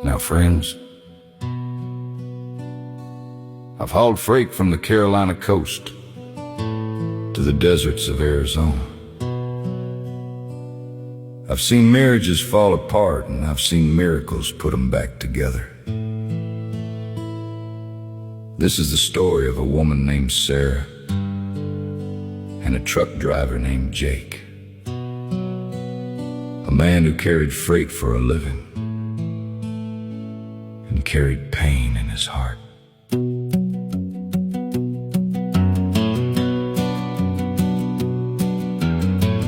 Now friends, I've hauled freight from the Carolina coast to the deserts of Arizona. I've seen marriages fall apart, and I've seen miracles put them back together. This is the story of a woman named Sarah and a truck driver named Jake, a man who carried freight for a living and carried pain in his heart.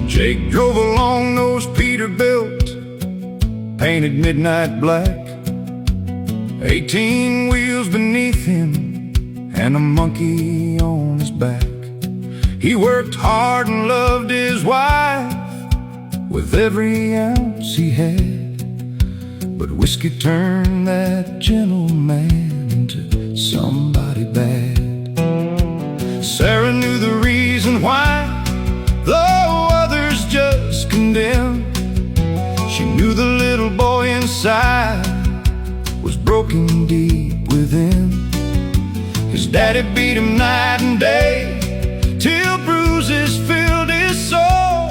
Jake drove along those Peterbilt, painted midnight black, 18 wheels beneath him and a monkey on his back. He worked hard and loved his wife with every ounce he had, but whiskey turned that gentleman into somebody bad. Sarah knew the reason why, though others just condemned. She knew the little boy inside was broken deep within. His daddy beat him night and day till bruises filled his soul,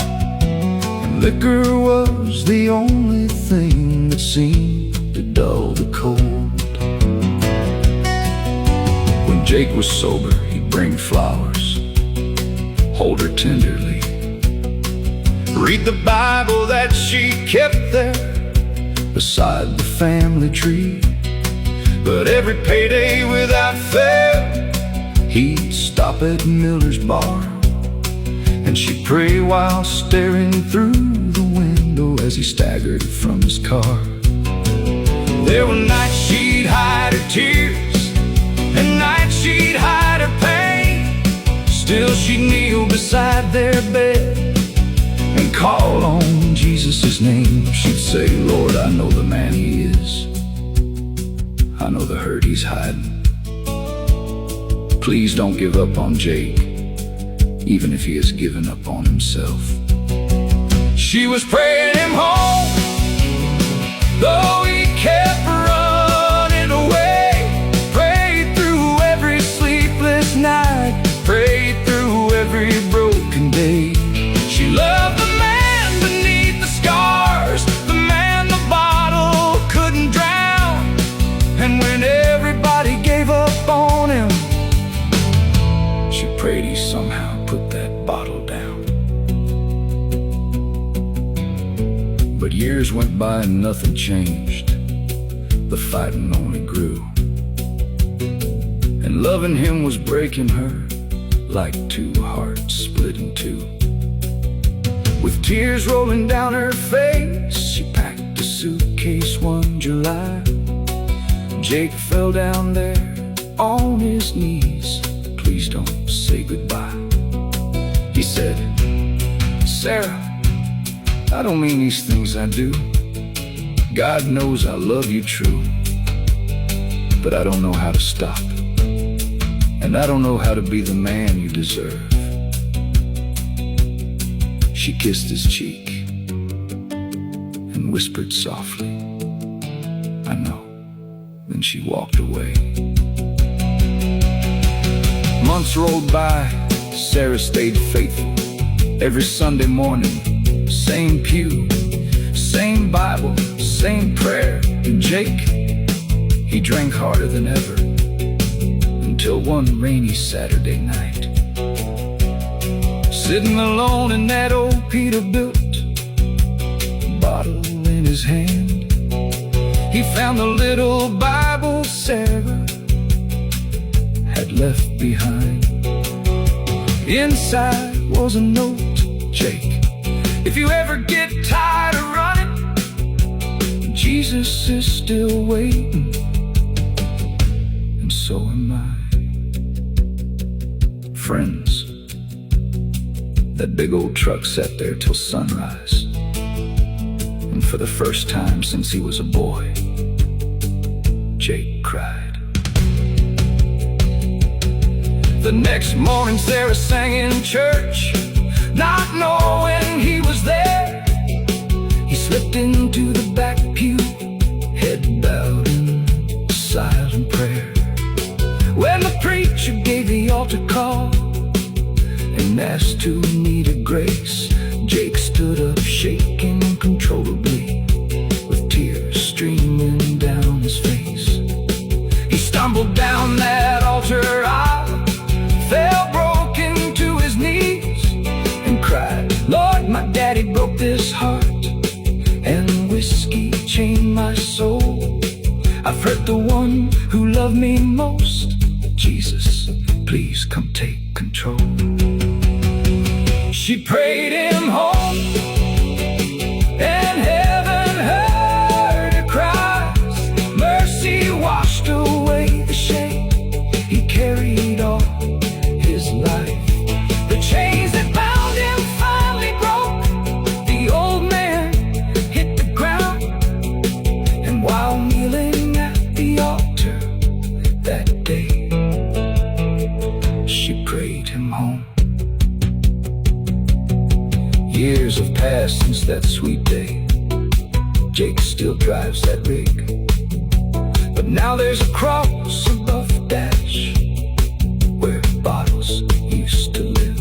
and liquor was the only thing that seemed to dull the cold. When Jake was sober, he'd bring flowers, hold her tenderly, read the Bible that she kept there beside the family tree. But every payday without fail, he'd stop at Miller's bar, and she'd pray while staring through the window as he staggered from his car. There were nights she'd hide her tears, and nights she'd hide her pain. Still she'd kneel beside their bed and call on Jesus' name. She'd say, Lord, I know the man he is, I know the hurt he's hiding. Please don't give up on Jake, even if he has given up on himself. She was praying him home, though he kept running away. Prayed through every sleepless night, prayed through every broken day. She loved the man beneath the scars, the man the bottle couldn't drown. And when everybody gave up on him, she prayed he somehow put that bottle down. But years went by and nothing changed. The fighting only grew, and loving him was breaking her like two hearts split in two. With tears rolling down her face, she packed a suitcase one July. Jake fell down there on his knees. Please don't say goodbye. He said, Sarah, I don't mean these things I do. God knows I love you true, but I don't know how to stop, and I don't know how to be the man you deserve. She kissed his cheek and whispered softly, I know. Then she walked away. Months rolled by, Sarah stayed faithful. Every Sunday morning, same pew, same Bible, same prayer. And Jake, he drank harder than ever, until one rainy Saturday night, sitting alone in that old Peterbilt, bottle in his hand, he found the little Bible Sarah had left behind. Inside was a note, Jake, if you ever get tired of running, Jesus is still waiting, and so am I. Friends, that big old truck sat there till sunrise, and for the first time since he was a boy, Jake cried. The next morning Sarah sang in church, not knowing he was there. He slipped into the back pew, head bowed I've hurt the one who loved me most. Jesus, please come take control. She prayed him home, and heaven heard her cries. Mercy washed away the shame he carried all his life. The chains that bound him finally broke. The old man hit the ground, and while kneeling at the altar that day, she prayed him home. Years have passed since that sweet day. Jake still drives that rig, but now there's a cross above the dash where bottles used to live.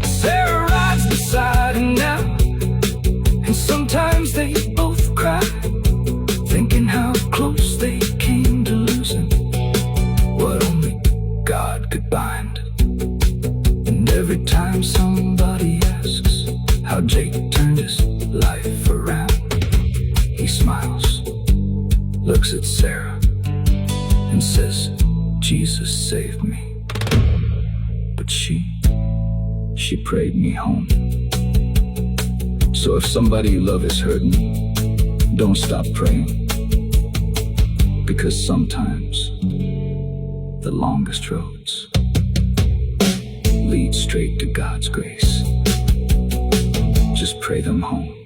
Sarah rides beside him now, and sometimes they both cry, thinking how close they came to losing what only God could bind. And every time somebody asks how Jake turned his life around, he smiles, looks at Sarah, and says, Jesus saved me, but she prayed me home. So if somebody you love is hurting, don't stop praying, because sometimes the longest roads lead straight to God's grace. Just pray them home.